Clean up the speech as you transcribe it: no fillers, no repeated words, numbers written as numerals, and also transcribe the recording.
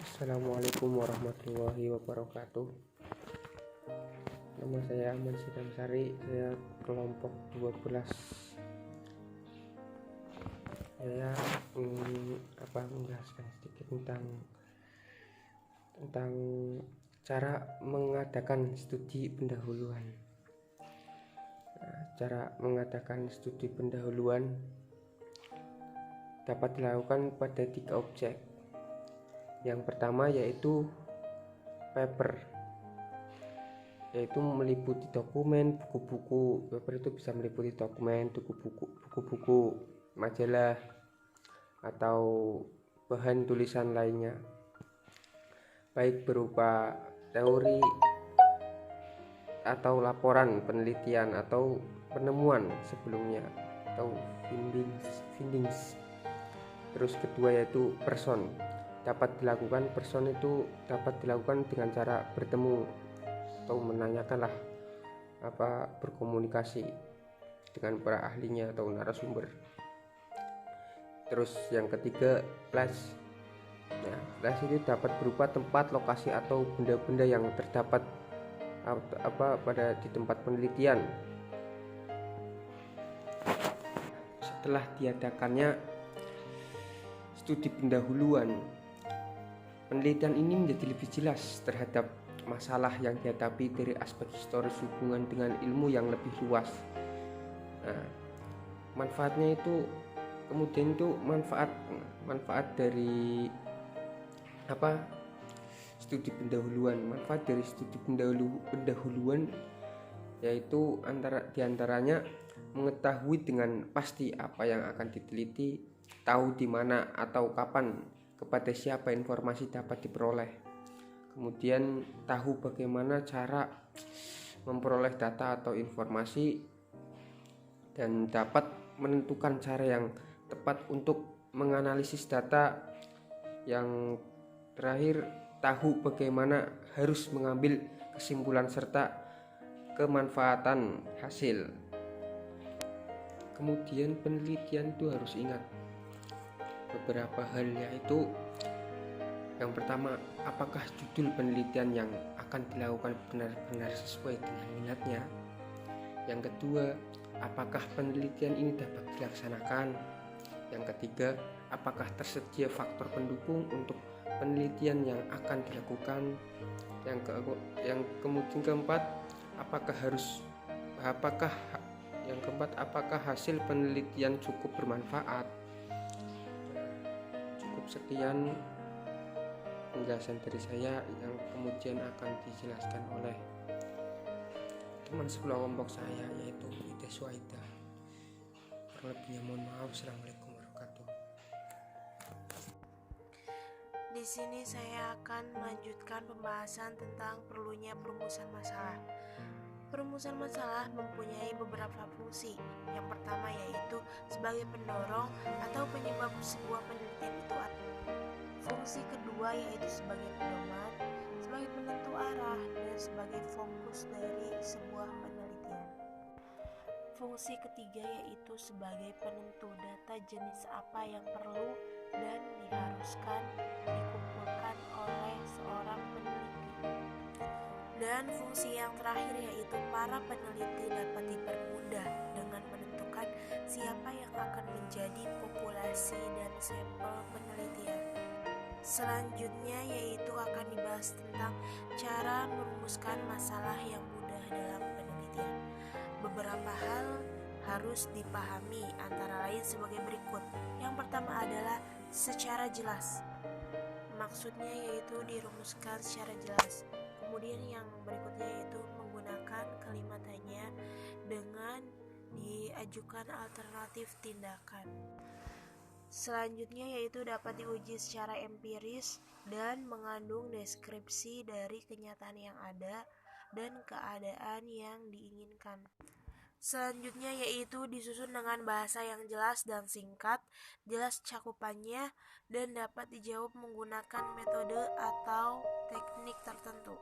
Assalamualaikum warahmatullahi wabarakatuh. Nama saya Ahmad Sidam Sari, saya kelompok 12. Saya menjelaskan sedikit tentang cara mengadakan studi pendahuluan. Cara mengadakan studi pendahuluan dapat dilakukan pada 3 objek. Yang pertama yaitu paper, yaitu meliputi dokumen, buku-buku. Paper itu bisa meliputi dokumen, buku-buku, majalah, atau bahan tulisan lainnya, baik berupa teori atau laporan penelitian atau penemuan sebelumnya atau findings. Terus kedua yaitu person. Person itu dapat dilakukan dengan cara bertemu atau menanyakanlah berkomunikasi dengan para ahlinya atau narasumber. Terus yang ketiga place. Place itu dapat berupa tempat, lokasi atau benda-benda yang terdapat di tempat penelitian. Setelah diadakannya studi pendahuluan, penelitian ini menjadi lebih jelas terhadap masalah yang dihadapi dari aspek historis hubungan dengan ilmu yang lebih luas. Manfaatnya itu kemudian itu manfaat dari studi pendahuluan. Manfaat dari studi pendahuluan yaitu diantaranya mengetahui dengan pasti apa yang akan diteliti, tahu di mana atau kapan, kepada siapa informasi dapat diperoleh. Kemudian tahu bagaimana cara memperoleh data atau informasi, dan dapat menentukan cara yang tepat untuk menganalisis data. Yang terakhir, tahu bagaimana harus mengambil kesimpulan serta kemanfaatan hasil. Kemudian penelitian itu harus ingat beberapa hal, yaitu yang pertama, apakah judul penelitian yang akan dilakukan benar-benar sesuai dengan minatnya. Yang kedua, apakah penelitian ini dapat dilaksanakan. Yang ketiga, apakah tersedia faktor pendukung untuk penelitian yang akan dilakukan. Yang keempat, apakah hasil penelitian cukup bermanfaat. Sekian penjelasan dari saya yang kemudian akan dijelaskan oleh teman sebelah kelompok saya, yaitu Ida Suaida. Kurang lebihnya mohon maaf. Assalamualaikum warahmatullahi wabarakatuh. Di sini saya akan melanjutkan pembahasan tentang perlunya perumusan masalah. Perumusan masalah mempunyai beberapa fungsi. Yang pertama yaitu sebagai pendorong atau penyebab sebuah penelitian itu. Fungsi kedua yaitu sebagai pedoman, sebagai penentu arah, dan sebagai fokus dari sebuah penelitian. Fungsi ketiga yaitu sebagai penentu data jenis apa yang perlu dan diharuskan dikumpulkan oleh seorang peneliti. Dan fungsi yang terakhir yaitu para peneliti dapat dipermudah dengan menentukan siapa yang akan menjadi populasi dan sampel penelitian. Selanjutnya yaitu akan dibahas tentang cara merumuskan masalah yang mudah dalam penelitian. Beberapa hal harus dipahami, antara lain sebagai berikut. Yang pertama adalah secara jelas. Maksudnya yaitu dirumuskan secara jelas. Kemudian yang berikutnya yaitu menggunakan kalimat hanya dengan diajukan alternatif tindakan. Selanjutnya yaitu dapat diuji secara empiris dan mengandung deskripsi dari kenyataan yang ada dan keadaan yang diinginkan. Selanjutnya yaitu disusun dengan bahasa yang jelas dan singkat, jelas cakupannya, dan dapat dijawab menggunakan metode atau teknik tertentu.